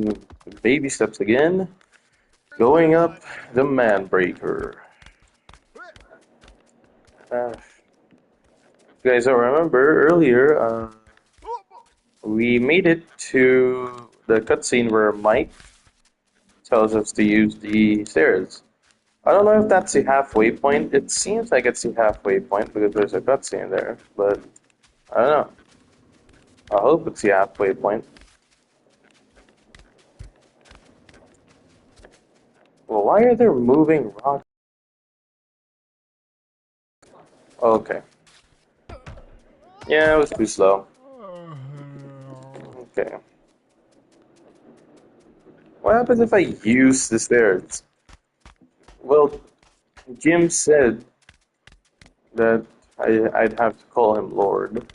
taking baby steps again, going up the man breaker. You guys don't remember earlier, we made it to the cutscene where Mike tells us to use the stairs. I don't know if that's the halfway point. It seems like it's the halfway point because there's a cutscene there, but I don't know. I hope it's the halfway point. Well, why are there moving rocks? Okay. Yeah, it was too slow. Okay. What happens if I use the stairs? Well, Jim said that I'd have to call him Lord.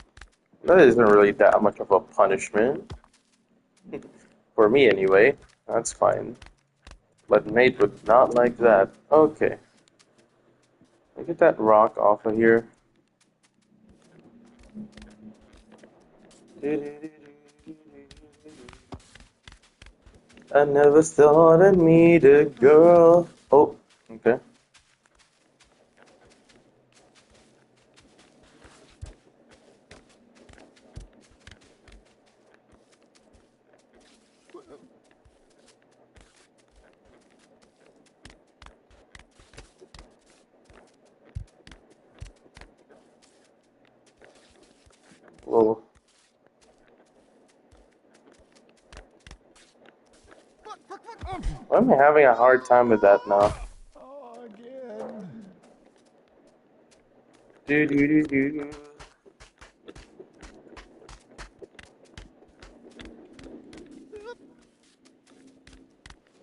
That isn't really that much of a punishment. For me, anyway. That's fine. But Nate would not like that. Okay. Get that rock off of here. I never thought I'd meet a girl. Oh, okay. Whoa. Why am I having a hard time with that now? Oh, again. Do do do do.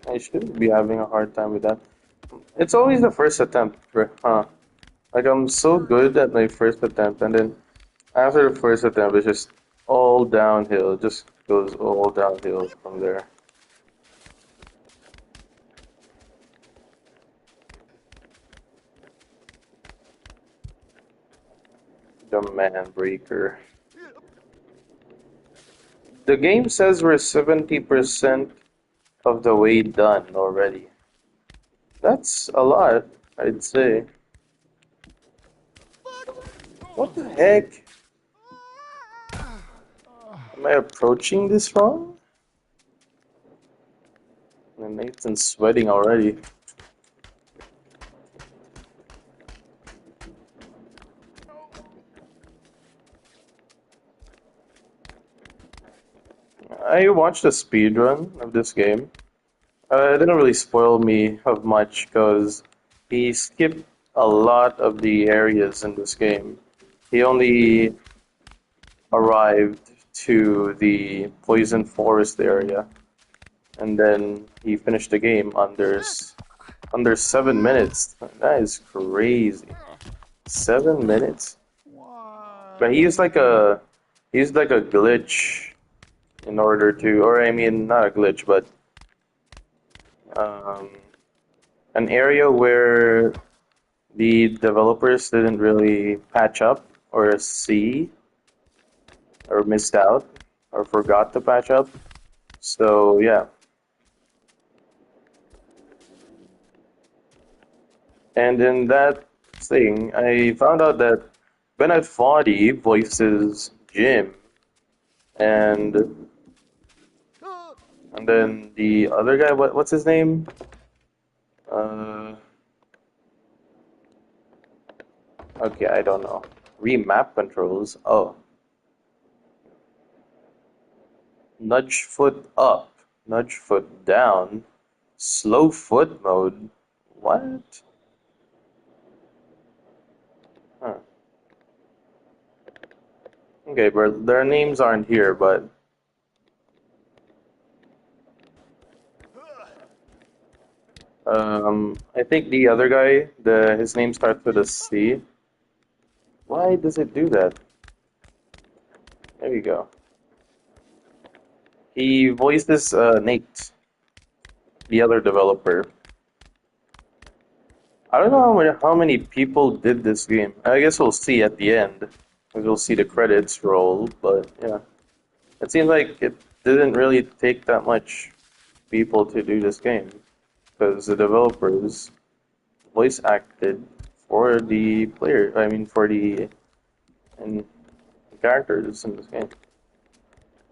I shouldn't be having a hard time with that. It's always the first attempt, huh? Like I'm so good at my first attempt, and then after the first attempt, it's just all downhill. It just goes all downhill from there. The man breaker. The game says we're 70% of the way done already. That's a lot, I'd say. What the heck? Am I approaching this wrong? And Nathan's sweating already. I watched a speed run of this game. It didn't really spoil me of much because he skipped a lot of the areas in this game. He only arrived to the poison forest area, and then he finished the game under 7 minutes. That is crazy. 7 minutes? But he used like a glitch in order to, or I mean, not a glitch, but um, an area where the developers didn't really patch up or see or missed out or forgot to patch up. So yeah. And in that thing, I found out that Bennett Foddy voices Jim, and then the other guy, what's his name? Okay, I don't know. Remap controls. Oh, nudge foot up, nudge foot down, slow foot mode. What? Huh. Okay, but their names aren't here, but I think the other guy, his name starts with a C. Why does it do that? There you go. He voices Nate, the other developer. I don't know how many people did this game. I guess we'll see at the end. We'll see the credits roll, but yeah. It seems like it didn't really take that much people to do this game because the developers voice acted for the player. I mean, for the and characters in this game.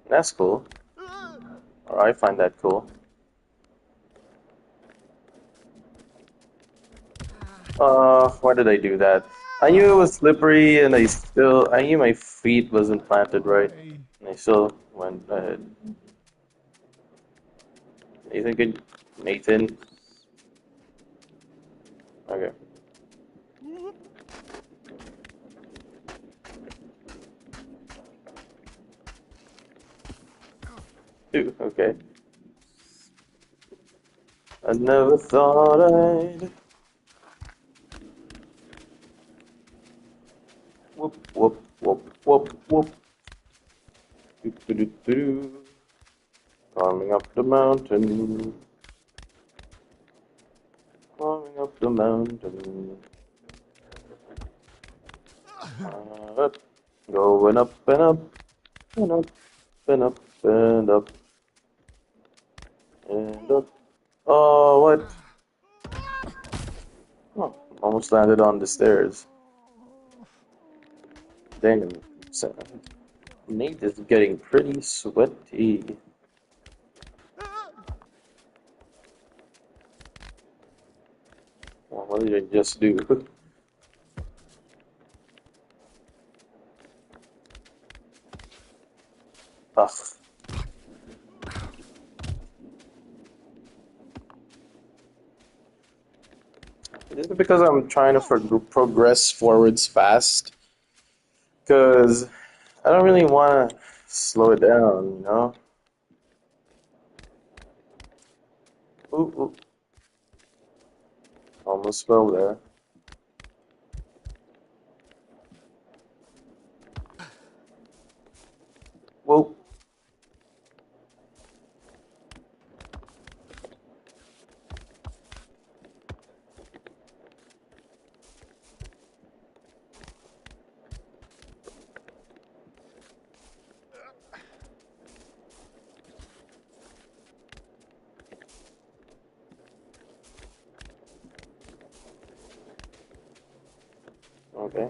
That's cool. Or I find that cool. Why did I do that? I knew it was slippery, and I knew my feet wasn't planted right, Why? and I still went ahead. Nathan, good. Nathan. Okay. Ooh, okay. I never thought I'd. Whoop, whoop, whoop, whoop, whoop. Doo, doo, doo, doo. Climbing up the mountain. Climbing up the mountain. Up. Going up and up and up and up and up and up. Oh, what? Oh, almost landed on the stairs. Damn. Nate is getting pretty sweaty. Well, what did I just do? Ugh. Is it because I'm trying to progress forwards fast? Because I don't really want to slow it down, you know? Ooh, ooh. Almost fell there. Whoa. Okay.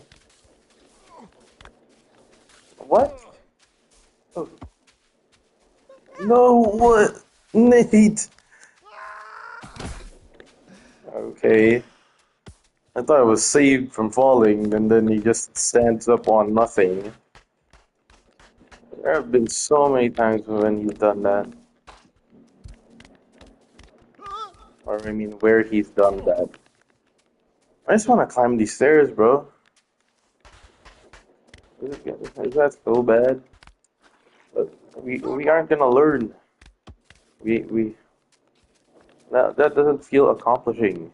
What? Oh. No, what? Nate! Okay. I thought I was saved from falling, and then he just stands up on nothing. There have been so many times when he's done that. Or, I mean, where he's done that. I just want to climb these stairs, bro. Is that so bad? But we aren't gonna learn. We that doesn't feel accomplishing.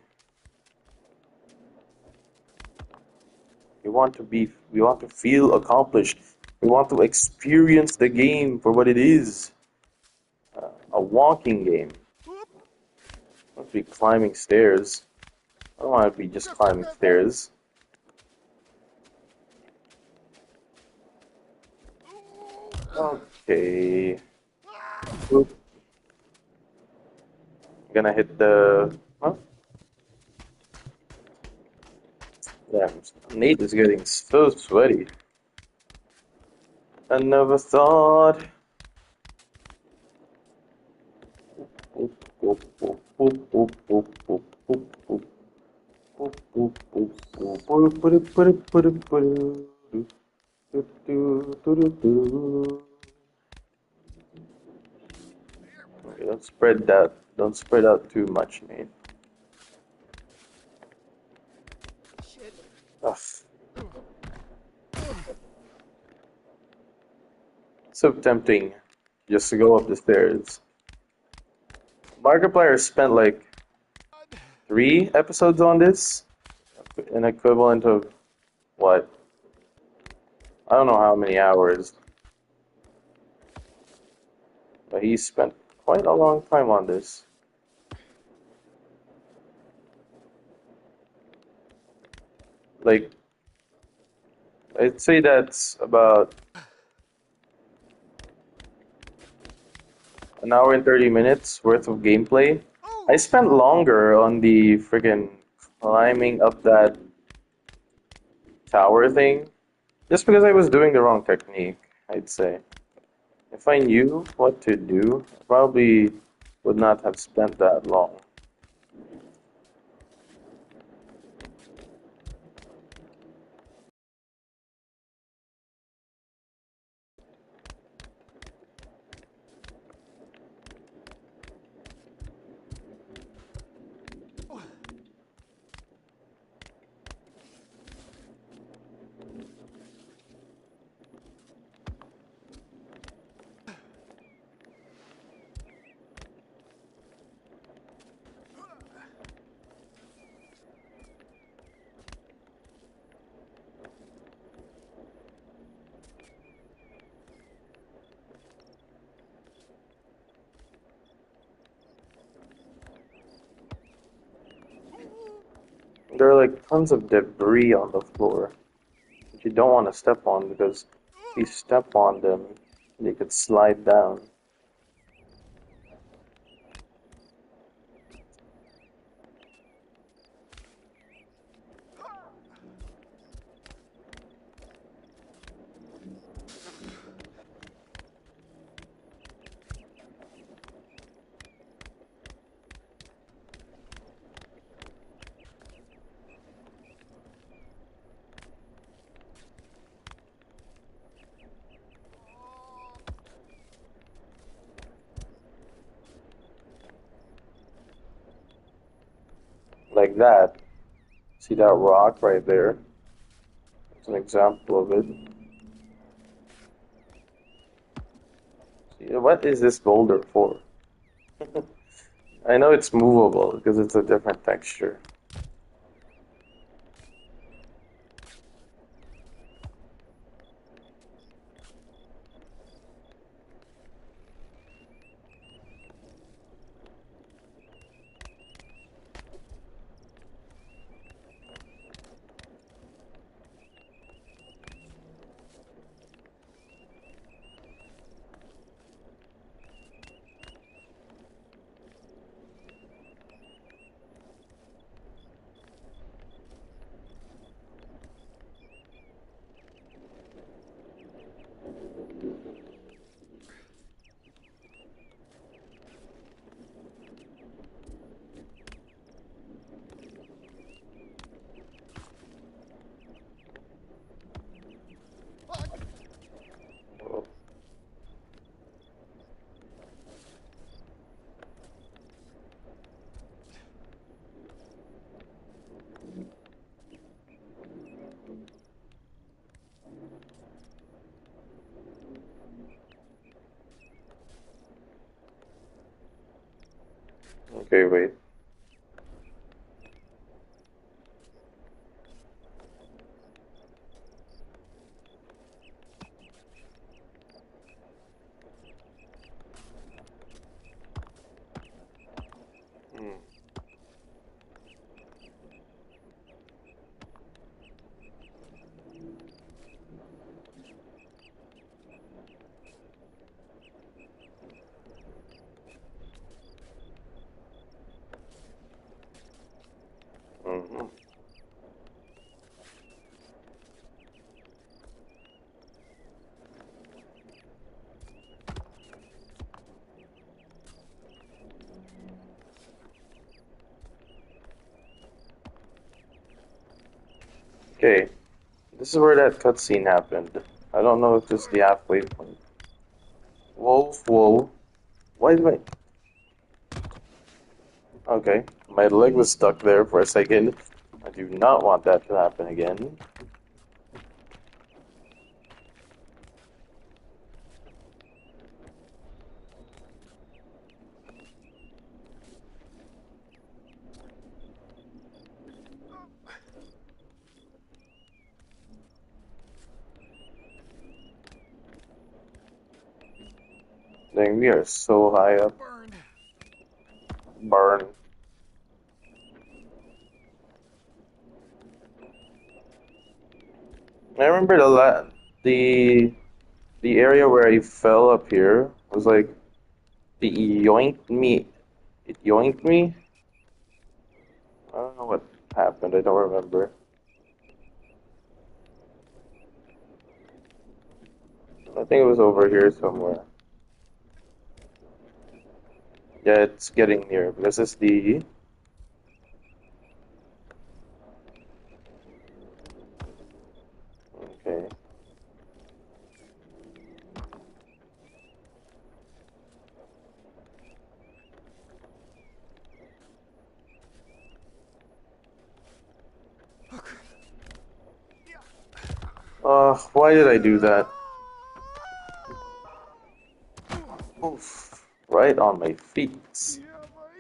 We want to feel accomplished. We want to experience the game for what it is. A walking game. I want to be climbing stairs. I don't want to be just climbing stairs. Okay. Oop. Gonna hit the. Huh? Damn. Nate is getting so sweaty. I never thought. Oop, oop, oop, oop, oop, oop, oop, oop, oop. Boop, boop, boop, boop, boop, boop, boop, boop, boop, boop, doo, doo, doo, doo. Okay, don't spread that. Don't spread out too much, mate. Shit. Ugh. So tempting just to go up the stairs. Markiplier spent like 3 episodes on this, an equivalent of what? I don't know how many hours, but he spent quite a long time on this. Like, I'd say that's about an hour and 30 minutes worth of gameplay. I spent longer on the friggin' climbing up that tower thing just because I was doing the wrong technique, I'd say. If I knew what to do, I probably would not have spent that long. There are like tons of debris on the floor that you don't want to step on because if you step on them, they could slide down. Like that. See that rock right there? It's an example of it. See, what is this boulder for? I know it's movable because it's a different texture. Okay, wait. Hmm. Mhm. Okay, this is where that cutscene happened. I don't know if this is the halfway point. Whoa, whoa. Why did I... Okay, my leg was stuck there for a second. I do not want that to happen again. Dang, we are so high up. Burned. Burn. I remember the area where I fell up here was like The yoinked me. It yoinked me? I don't know what happened. I don't remember. I think it was over here somewhere. Yeah, it's getting near. This is the. Okay. Why did I do that? Oof. Right on my feet. Yeah, boy.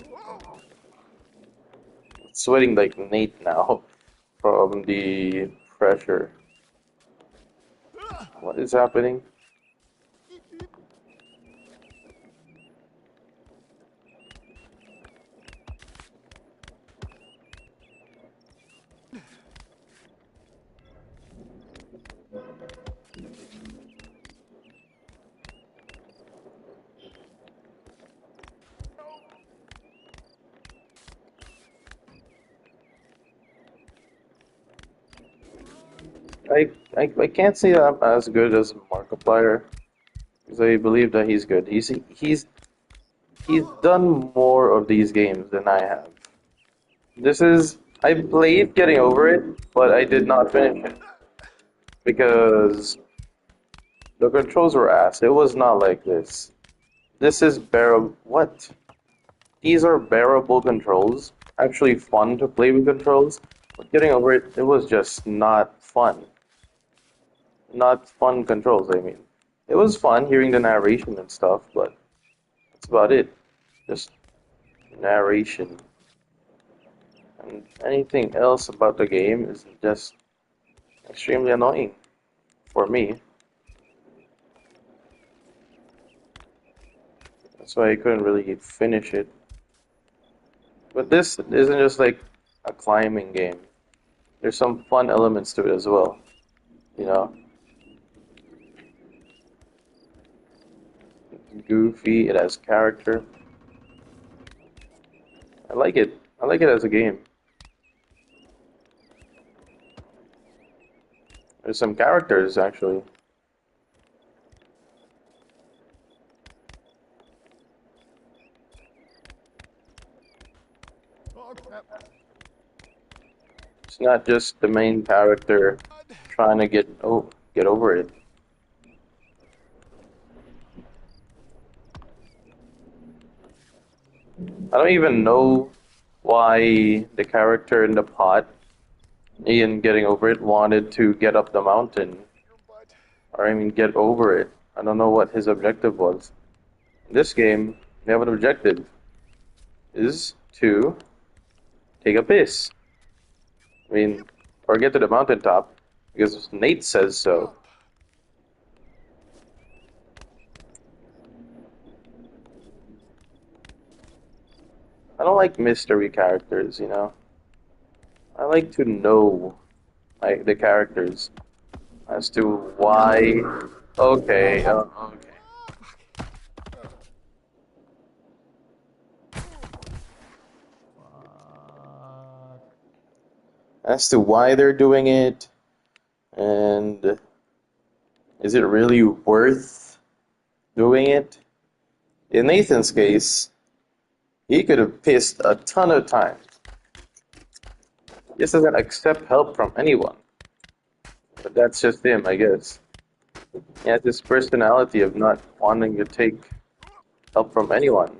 Whoa. Sweating like Nate now from the pressure. What is happening? I can't say that I'm as good as Markiplier because I believe that he's good. He's done more of these games than I have. This is I played Getting Over It, but I did not finish it because the controls were ass. It was not like this. This is bearable. What? These are bearable controls. Actually fun to play with controls. But Getting Over It, it was just not fun. Not fun controls, I mean. It was fun hearing the narration and stuff, but that's about it. Just narration. And anything else about the game is just extremely annoying for me. That's why I couldn't really finish it. But this isn't just like a climbing game. There's some fun elements to it as well. You know, goofy, it has character. I like it. I like it as a game. There's some characters actually. Oh, crap. It's not just the main character trying to get over it. I don't even know why the character in the pot, Ian getting over it, wanted to get up the mountain. Your butt. Or I mean get over it. I don't know what his objective was. In this game, they have an objective. Is to take a piss. I mean, or get to the mountaintop because Nate says so. Up. I don't like mystery characters, you know. I like to know like the characters as to why. Okay, okay. As to why they're doing it, and is it really worth doing it? In Nathan's case, he could have pissed a ton of times. He just doesn't accept help from anyone. But that's just him, I guess. He has this personality of not wanting to take help from anyone.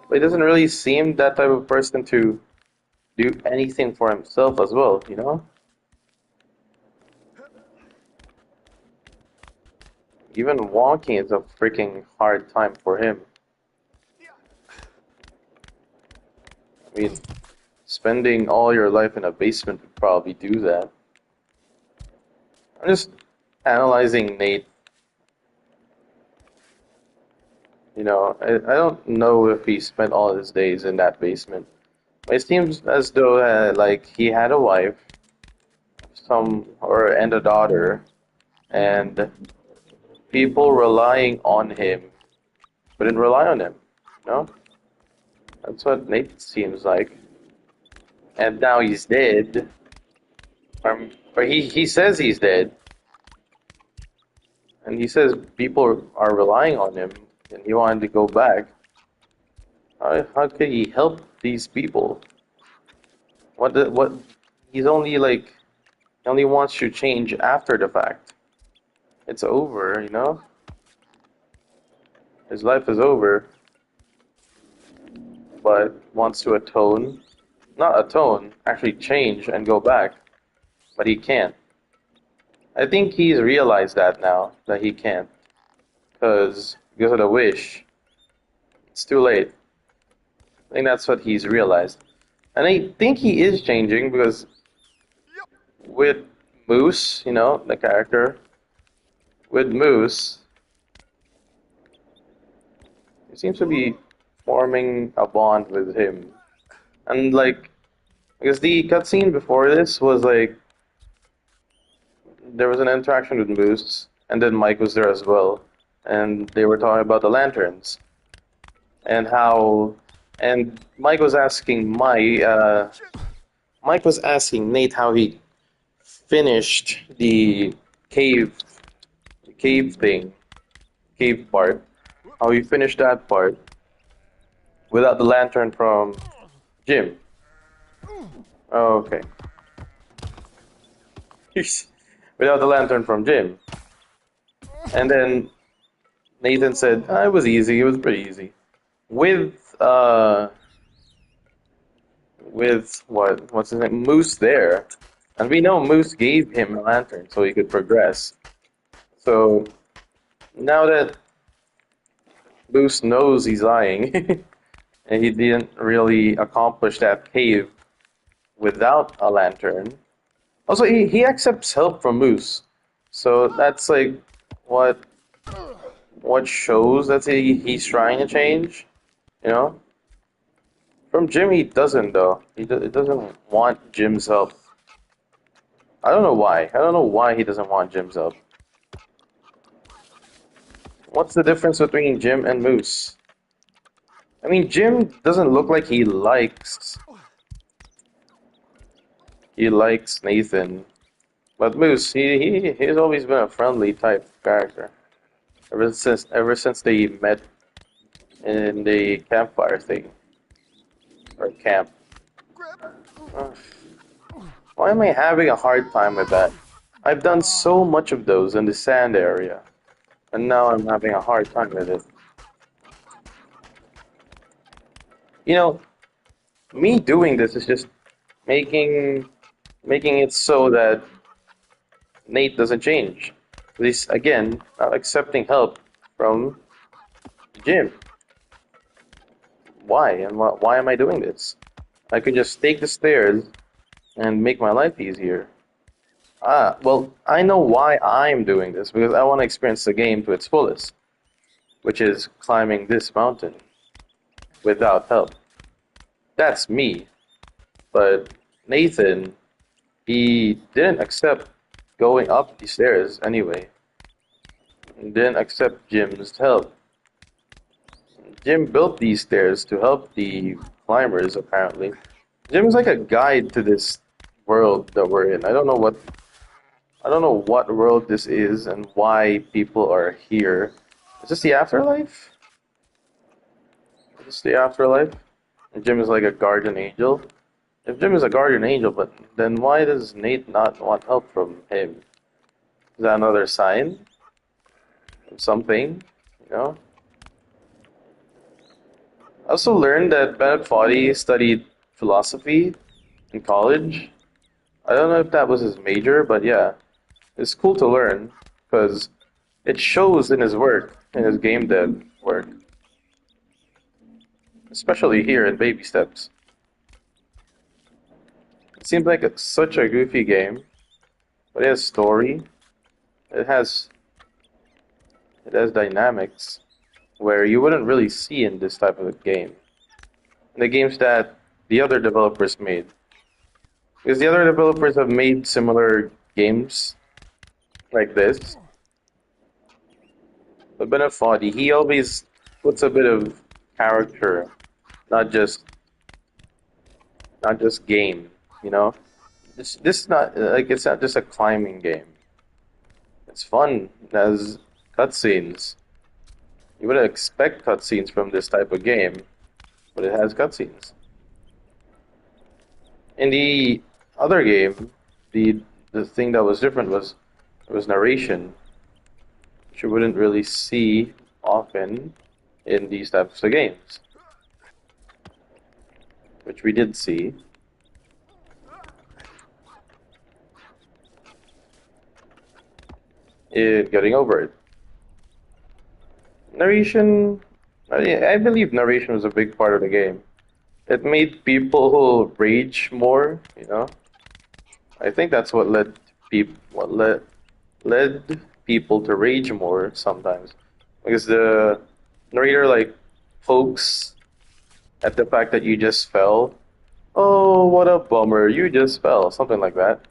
But he doesn't really seem that type of person to do anything for himself as well, you know? Even walking is a freaking hard time for him. I mean, spending all your life in a basement would probably do that. I'm just analyzing Nate. You know, I don't know if he spent all his days in that basement. It seems as though like he had a wife, some or and a daughter, and people relying on him wouldn't rely on him. No, that's what Nate seems like. And now he's dead. Or he says he's dead, and he says people are relying on him, and he wanted to go back. How could he help these people? What? He's only like he only wants to change after the fact. It's over, you know. His life is over, but wants to atone. Not atone, actually change and go back, but he can't. I think he's realized that now that he can't, because of the wish. It's too late. I think that's what he's realized, and I think he is changing because Yep. with Moose, you know, the character with Moose, he seems to be forming a bond with him, and like because the cutscene before this was like there was an interaction with Moose, and then Mike was there as well, and they were talking about the lanterns and how, and Mike was asking Nate how he finished the cave, cave thing, cave part, how he finished that part without the lantern from Jim. Oh, okay, without the lantern from Jim, and then Nathan said, it was easy. It was pretty easy. With what's his name? Moose there. And we know Moose gave him a lantern so he could progress. So now that Moose knows he's lying and he didn't really accomplish that cave without a lantern. Also he accepts help from Moose. So that's like what what shows that he's trying to change, you know? From Jim, he doesn't though. He doesn't want Jim's help. I don't know why. I don't know why he doesn't want Jim's help. What's the difference between Jim and Moose? I mean, Jim doesn't look like he likes Nathan, but Moose, he's always been a friendly type character ever since they met in the campfire thing or camp. Grab. Ugh. Why am I having a hard time with that? I've done so much of those in the sand area, and now I'm having a hard time with it. You know, me doing this is just making making it so that Nate doesn't change. This again, not accepting help from Jim. Why? And why am I doing this? I could just take the stairs and make my life easier. Well, I know why I'm doing this because I want to experience the game to its fullest, which is climbing this mountain without help. That's me. But Nathan, he didn't accept going up the stairs anyway. He didn't accept Jim's help. Jim built these stairs to help the climbers, apparently. Jim's like a guide to this world that we're in. I don't know what world this is and why people are here. Is this the afterlife? Is this the afterlife? And Jim is like a guardian angel. If Jim is a guardian angel, but then why does Nate not want help from him? Is that another sign of something? You know? I also learned that Bennett Foddy studied philosophy in college. I don't know if that was his major, but yeah, it's cool to learn because it shows in his work, in his game dev work, especially here in Baby Steps. It seems like such a goofy game, but it has story. It has it has dynamics where you wouldn't really see in this type of a game. In the games that the other developers made. Because the other developers have made similar games like this. But Benafati, he always puts a bit of character, not just not just game, you know? This is not like it's not just a climbing game. It's fun. It has cutscenes. You wouldn't expect cutscenes from this type of game, but it has cutscenes. In the other game, the the thing that was different was narration, which you wouldn't really see often in these types of games, which we did see. Getting over it. Narration, I believe narration was a big part of the game. It made people rage more, you know. I think that's what led people to rage more sometimes, because the narrator like pokes at the fact that you just fell. Oh, what a bummer! You just fell, something like that,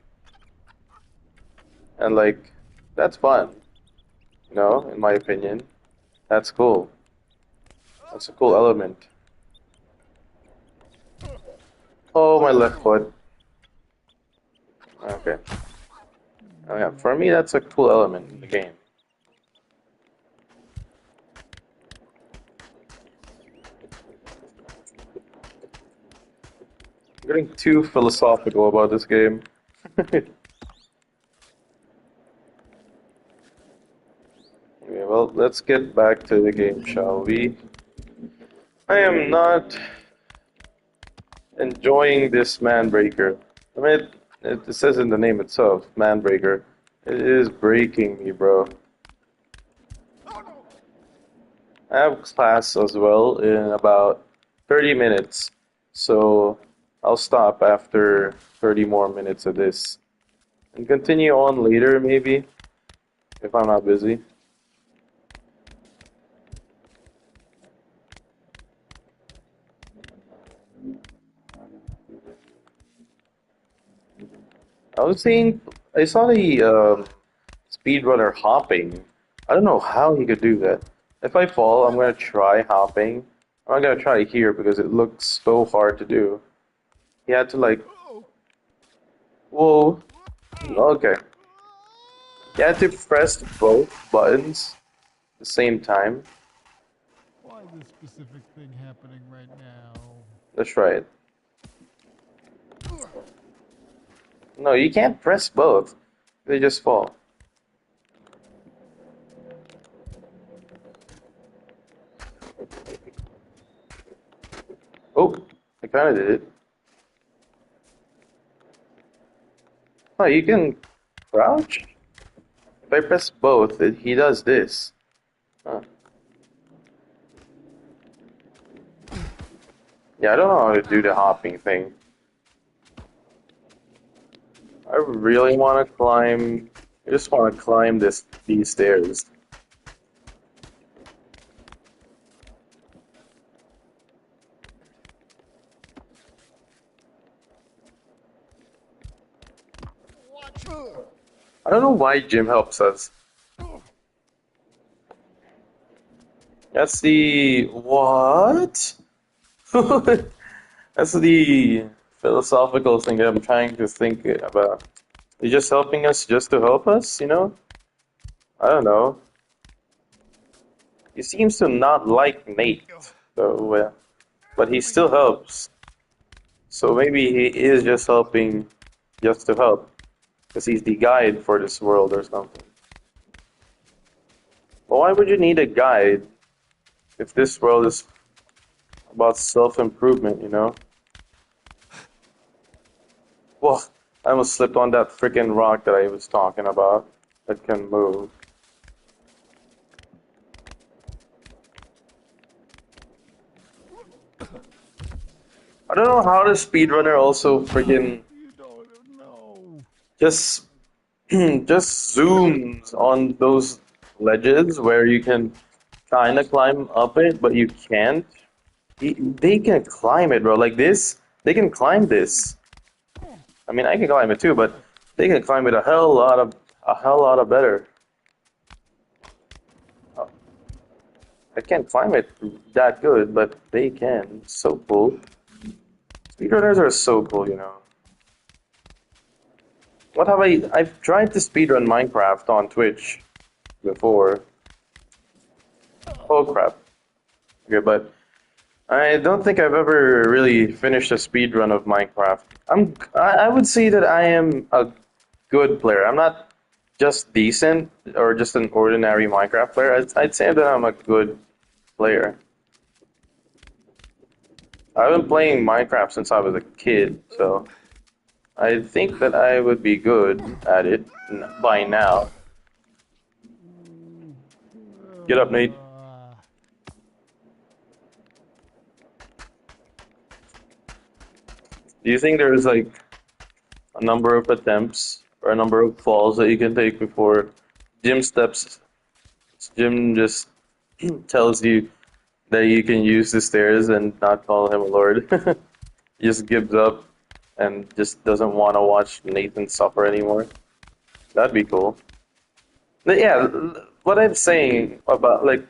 and like that's fun, you know. In my opinion, that's cool. That's a cool element. Oh, my left foot. Okay. Oh, yeah, for me, that's a cool element in the game. I'm getting too philosophical about this game. Okay, well, let's get back to the game, shall we? I am not enjoying this Manbreaker. I mean, it says in the name itself, Manbreaker. It is breaking me, bro. Oh no! I have class as well in about 30 minutes, so I'll stop after 30 more minutes of this and continue on later, maybe, if I'm not busy. I was seeing, I saw the speedrunner hopping. I don't know how he could do that. If I fall, I'm gonna try hopping. I'm not gonna try here because it looks so hard to do. He had to like, Oh! whoa, okay. He had to press both buttons at the same time. Why this specific thing happening right now? Let's try it. No, you can't press both. They just fall. Oh, I kind of did it. Oh, you can crouch? If I press both, he does this. Huh. Yeah, I don't know how to do the hopping thing. I really want to climb. I just want to climb these stairs. Watch! I don't know why Jim helps us. That's the what? That's the philosophical thing that I'm trying to think about. He's just helping us just to help us, you know? I don't know. He seems to not like Nate, so but he still helps. So maybe he is just helping just to help, because he's the guide for this world or something. But why would you need a guide if this world is about self-improvement, you know? Well, I almost slipped on that freaking rock that I was talking about that can move. I don't know how the speedrunner also freaking You don't know. just just zooms on those ledges where you can kind of climb up it, but you can't. They can climb it, bro. Like this, they can climb this. I mean, I can climb it too, but They can climb it a hell lot of better. Uh, I can't climb it that good, but they can. So cool. Speedrunners are so cool, you know. What have I've tried to speedrun Minecraft on Twitch before. Oh crap. Okay, but I don't think I've ever really finished a speedrun of Minecraft. I would say that I am a good player. I'm not just decent or just an ordinary Minecraft player. I'd say that I'm a good player. I've been playing Minecraft since I was a kid, so I think that I would be good at it by now. Get up, Nate. Do you think there's like a number of attempts or a number of falls that you can take before Jim steps? Jim just tells you that you can use the stairs and not call him a lord. He just gives up and just doesn't want to watch Nathan suffer anymore. That'd be cool. But yeah, what I'm saying about like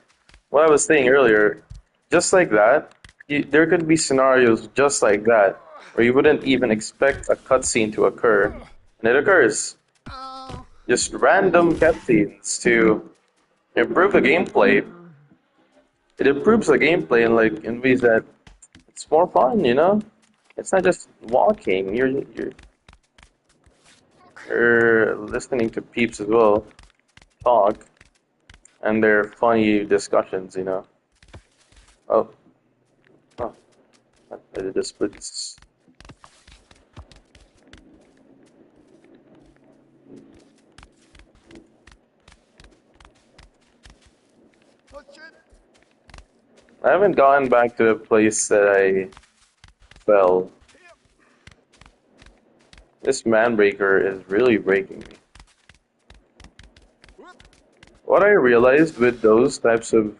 what I was saying earlier, just like that, there could be scenarios just like that where you wouldn't even expect a cutscene to occur, and it occurs. Just random cutscenes to improve the gameplay. It improves the gameplay in ways that it's more fun, you know? It's not just walking. You're listening to peeps as well talk, and their funny discussions, you know. Oh, oh, I did this, but I haven't gone back to the place that I fell. This man breaker is really breaking me. What I realized with those types of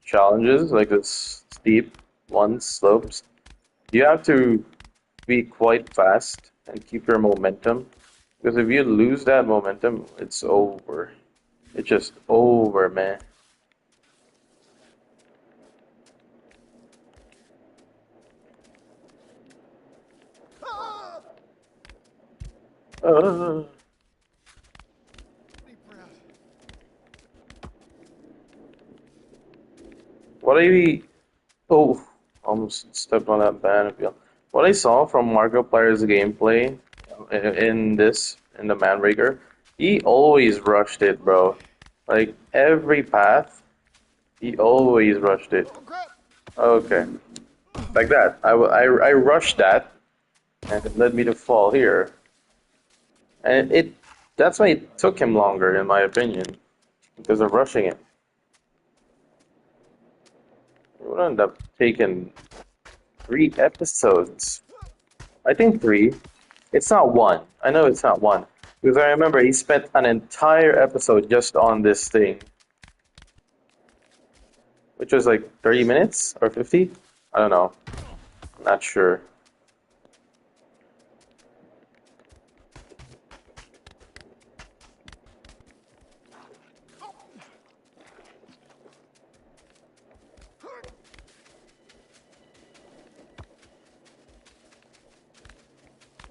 challenges, like the steep ones, slopes, you have to be quite fast and keep your momentum. Because if you lose that momentum, it's over. It's just over, man. Uh, what I oh, almost stepped on that battlefield. What I saw from Markiplier's gameplay in the Manbreaker, he always rushed it, bro. Like every path, he always rushed it. Okay, like that. I rushed that, and it led me to fall here. And that's why it took him longer, in my opinion, because of rushing it. It would end up taking 3 episodes. I think 3. It's not 1. I know it's not 1. Because I remember he spent an entire episode just on this thing. Which was like 30 minutes or 50? I don't know. Not sure.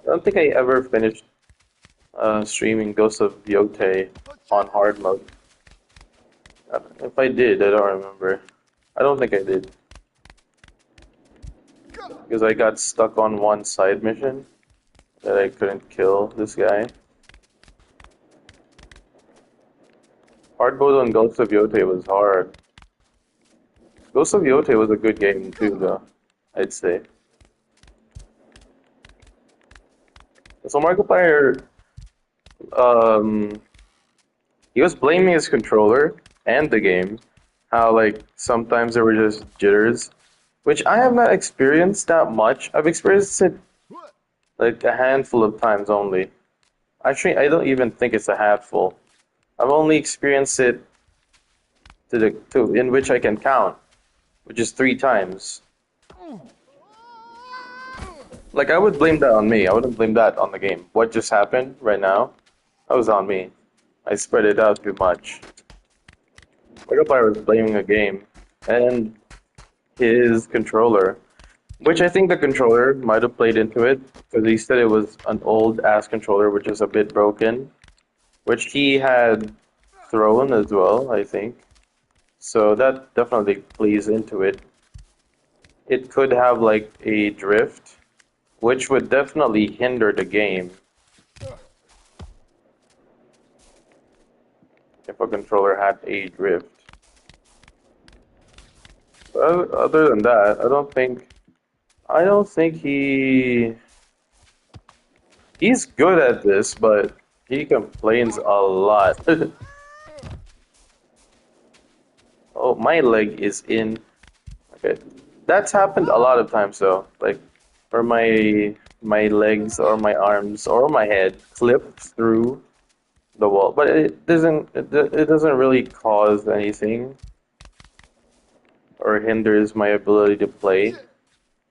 I don't think I ever finished streaming Ghost of Yotei on hard mode. If I did, I don't remember. I don't think I did. Because I got stuck on one side mission that I couldn't kill this guy. Hard mode on Ghost of Yotei was hard. Ghost of Yotei was a good game too, though, I'd say. So Markiplier, um, he was blaming his controller and the game, how like sometimes there were just jitters, which I have not experienced that much. I've experienced it like a handful of times only. Actually, I don't even think it's a handful. I've only experienced it to in which I can count, which is 3 times. Like I would blame that on me. I wouldn't blame that on the game. What just happened right now? That was on me. I spread it out too much. Markiplier was blaming a game and his controller, which I think the controller might have played into it because he said it was an old ass controller, which is a bit broken, which he had thrown as well, I think. So that definitely plays into it. It could have like a drift, which would definitely hinder the game if a controller had a drift. But other than that, I don't think he's good at this, but he complains a lot. Oh, my leg is in. Okay, that's happened a lot of times though. Like, where my legs or my arms or my head clip through the wall, but it doesn't really cause anything or hinders my ability to play.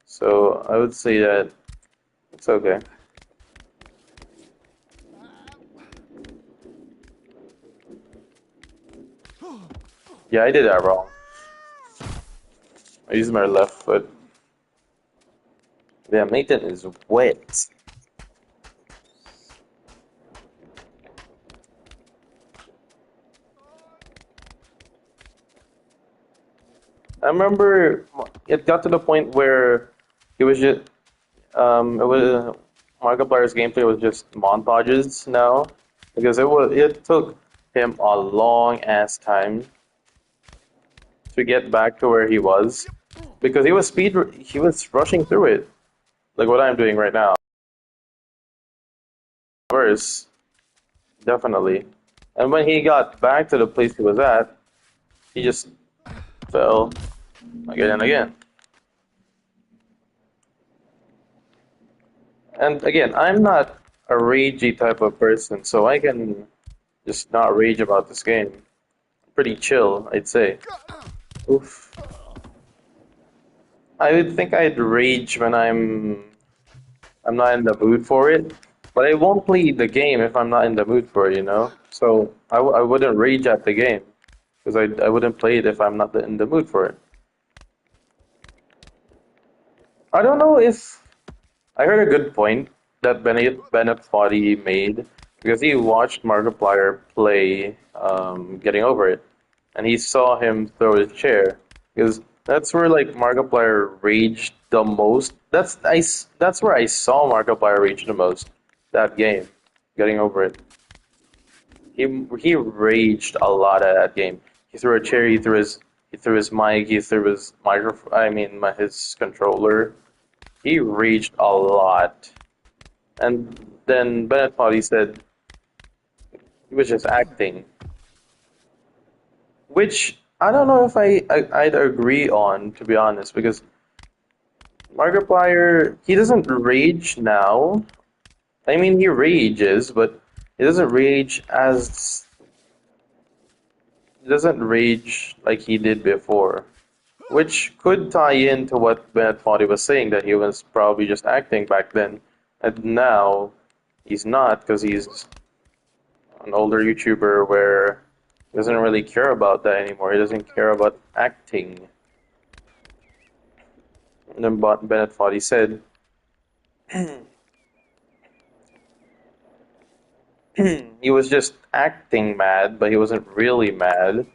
So I would say that it's okay. Yeah, I did that wrong. I used my left foot. Yeah, Nathan is wet. I remember it got to the point where it was just it was Markiplier's gameplay was just montages now because it took him a long ass time to get back to where he was because he was rushing through it like what I'm doing right now. Worse, definitely. And when he got back to the place he was at, he just fell again and again. And again, I'm not a ragey type of person, so I can just not rage about this game. Pretty chill, I'd say. Oof. I would think I'd rage when I'm not in the mood for it, but I won't play the game if I'm not in the mood for it, you know? So I wouldn't rage at the game because I wouldn't play it if I'm not in the mood for it. I don't know if I heard a good point that Bennett Foddy made because he watched Markiplier play Getting Over It, and he saw him throw his chair because that's where like Markiplier raged the most. That's where I saw Markiplier rage the most. That game, Getting Over It. He raged a lot at that game. He threw a chair. He threw his mic. He threw his microphone. I mean, his controller. He raged a lot. And then Bennett thought he said he was just acting, which I don't know if I'd agree on, to be honest, because Markiplier, he doesn't rage now. I mean, he rages, but he doesn't he doesn't rage like he did before, which could tie into what Bennett thought he was saying, that he was probably just acting back then, and now he's not because he's an older YouTuber where he doesn't really care about that anymore. He doesn't care about acting. And then Bennett thought he said he was just acting mad, but he wasn't really mad.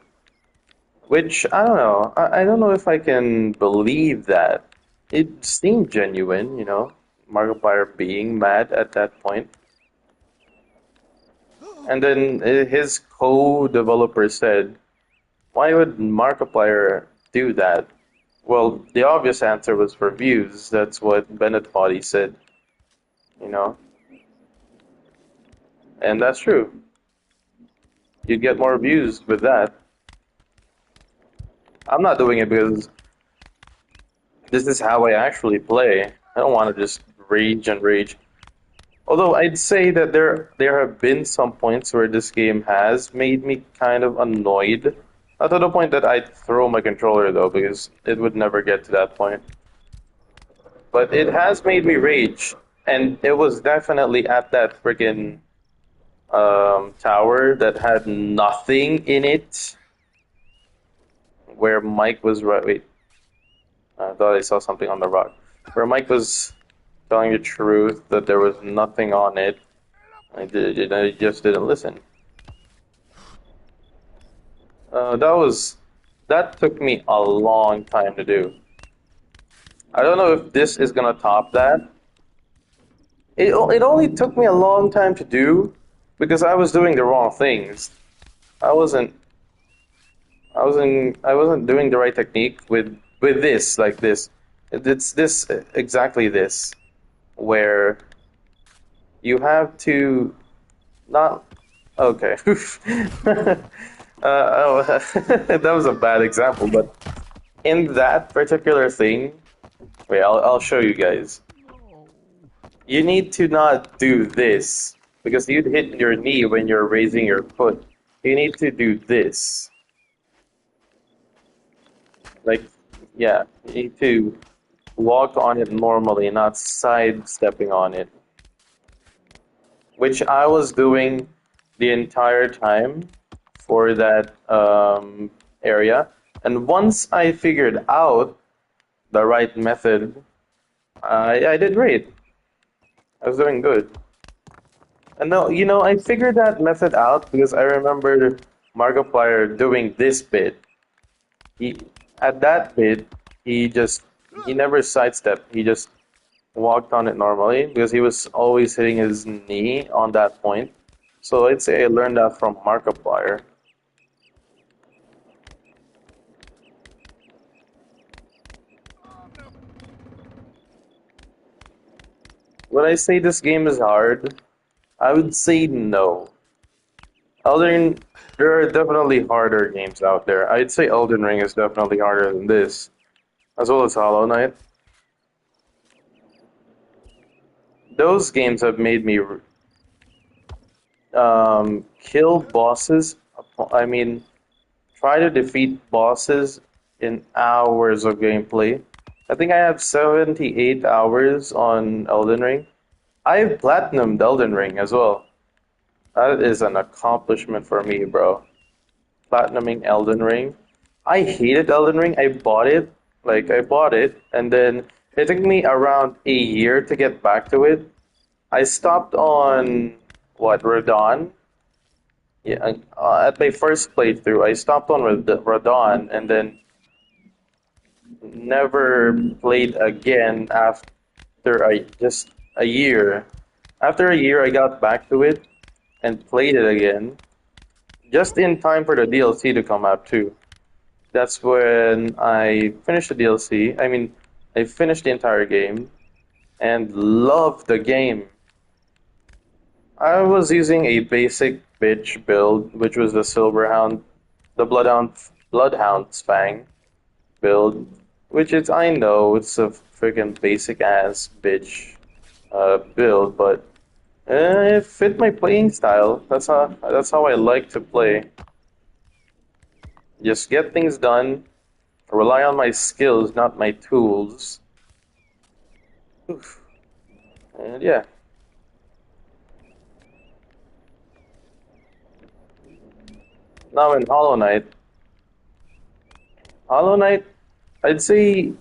Which I don't know. I don't know if I can believe that. It seemed genuine, you know, Markiplier being mad at that point. And then his co-developer said, "Why would Markiplier do that?" Well, the obvious answer was for views. That's what Bennett thought he said, you know, and that's true. You'd get more views with that. I'm not doing it because this is how I actually play. I don't want to just rage and rage. Although I'd say that there have been some points where this game has made me kind of annoyed. Not to the point that I'd throw my controller though, because it would never get to that point. but it has made me rage, and it was definitely at that freaking tower that had nothing in it, where Mike was right. Wait, I thought I saw something on the rock. Where Mike was telling the truth that there was nothing on it. I just didn't listen. That took me a long time to do. I don't know if this is gonna top that. It only took me a long time to do because I was doing the wrong things. I wasn't I wasn't doing the right technique with this like this. It's this exactly this where you have to not okay. Oh, that was a bad example, but in that particular thing, wait, I'll show you guys. No. You need to not do this because you'd hit your knee when you're raising your foot. You need to do this. Like, yeah, you need to walk on it normally, not sidestepping on it, which I was doing the entire time for that area. And once I figured out the right method, I did great. I was doing good. And no, I figured that method out because I remember Markiplier doing this bit. He at that bit, he never sidestepped. He just walked on it normally because he was always hitting his knee on that point. So I'd say I learned that from Markiplier. Would I say this game is hard? I would say no. Elden, there are definitely harder games out there. I'd say Elden Ring is definitely harder than this, as well as Hollow Knight. Those games have made me kill bosses. I mean, try to defeat bosses in hours of gameplay. I think I have 78 hours on Elden Ring. I've platinumed Elden Ring as well. That is an accomplishment for me, bro. Platinuming Elden Ring. I hated Elden Ring. I bought it, and then it took me around a year to get back to it. I stopped on what Radon. Yeah, at my first playthrough, I stopped on Radon, and then never played again after just a year. After a year, I got back to it and played it again, just in time for the DLC to come out too. That's when I finished the DLC. I mean, I finished the entire game and loved the game. I was using a basic bitch build, which was the Silverhound, the Bloodhound Fang build, which is I know it's a freaking basic ass bitch build, but it fit my playing style. That's how I like to play. Just get things done, rely on my skills, not my tools. Oof. And yeah, now in Hollow Knight, I'd say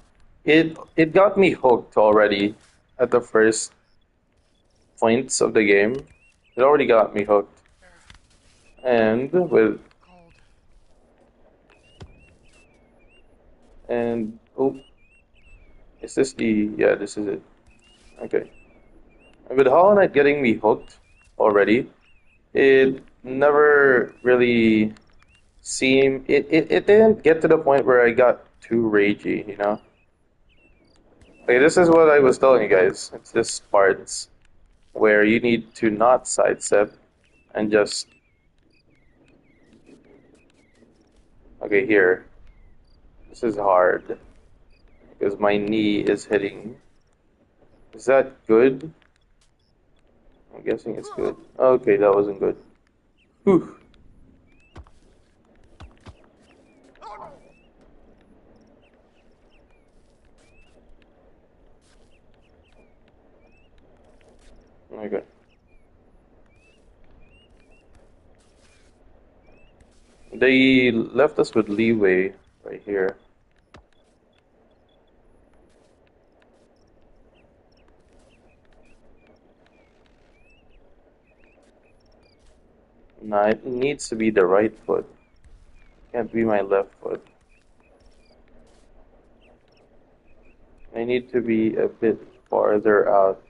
it got me hooked already at the first points of the game. It already got me hooked, and with Cold. and oh, is this the yeah? This is it. Okay, and with Hollow Knight getting me hooked already, it never really it didn't get to the point where I got too ragey. Okay, this is what I was telling you guys. It's this parts where you need to not sidestep and just okay here. This is hard because my knee is hitting. Is that good? I'm guessing it's good. Okay, that wasn't good. Whew. Okay. They left us with leeway right here. Nah, it needs to be the right foot. Can't be my left foot. I need to be a bit farther out.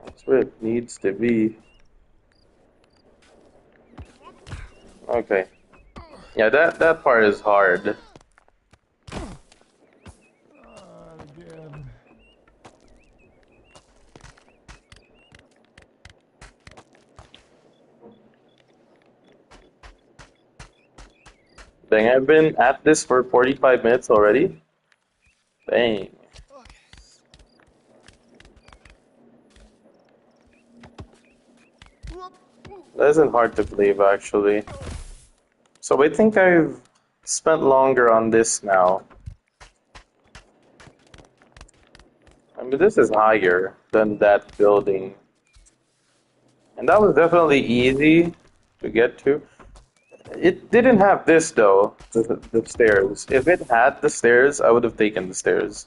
That's where it needs to be. Okay. Yeah, that part is hard. Again. Dang, I've been at this for 45 minutes already. Dang. That isn't hard to believe, actually. So I think I've spent longer on this now. I mean, this is higher than that building. And that was definitely easy to get to. It didn't have this, though, the stairs. If it had the stairs, I would have taken the stairs.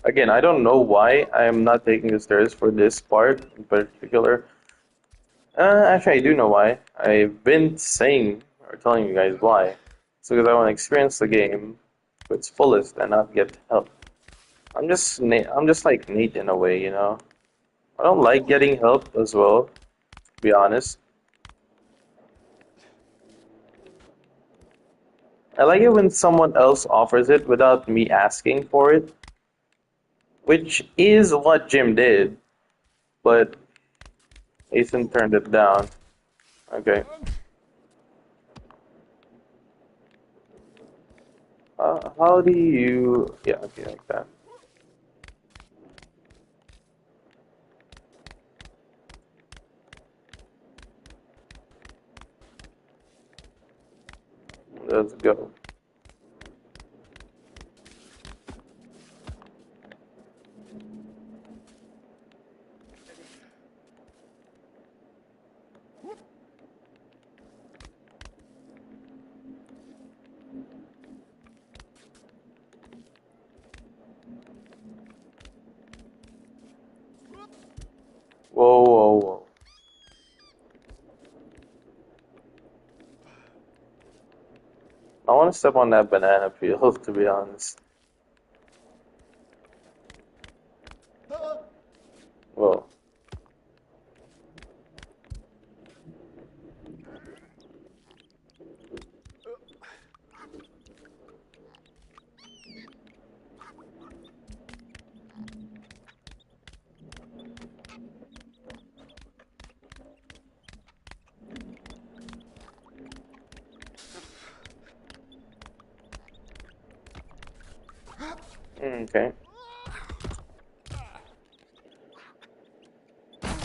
Again, I don't know why I am not taking the stairs for this part in particular. Actually, I do know why. I've been saying or telling you guys why. It's because I want to experience the game to its fullest and not get help. I'm just like Nate in a way, you know. I don't like getting help as well, to be honest. I like it when someone else offers it without me asking for it, which is what Jim did, but Ethan turned it down. Okay. How do you? Yeah, okay, like that. Let's go. Whoa, whoa, whoa. I want to step on that banana peel, to be honest. Whoa. Okay.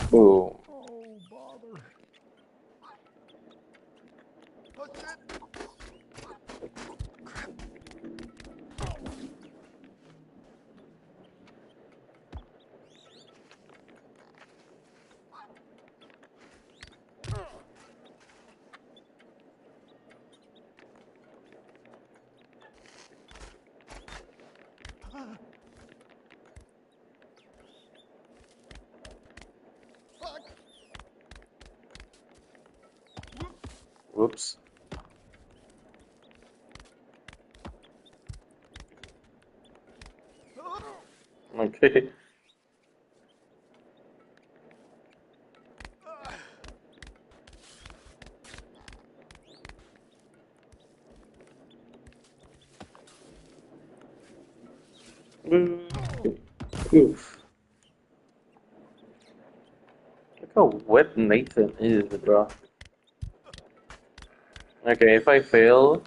Boom. Oh, bother. Oh, shit. Crap. Fuck. Whoops. Okay. Oof. Look how wet Nathan is, bro. Okay, if I fail,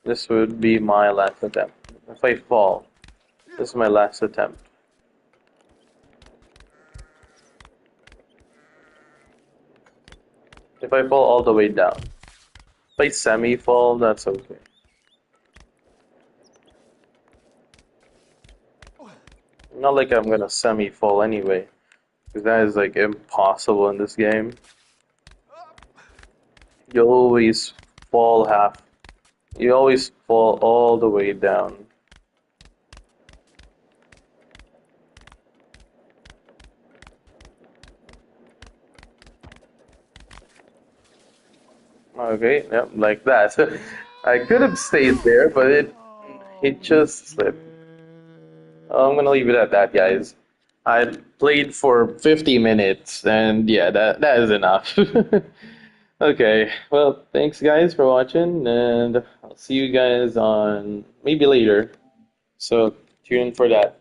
this would be my last attempt. If I fall, this is my last attempt. If I fall all the way down. If I semi-fall, that's okay. Not like I'm gonna semi-fall anyway, because that is like impossible in this game. You always fall half. You always fall all the way down. Okay, yep, like that. I could have stayed there, but it Oh just slipped. shit. I'm gonna leave it at that, guys. I played for 50 minutes, and yeah, that is enough. Okay, well, thanks guys for watching, and I'll see you guys on maybe later. So tune in for that.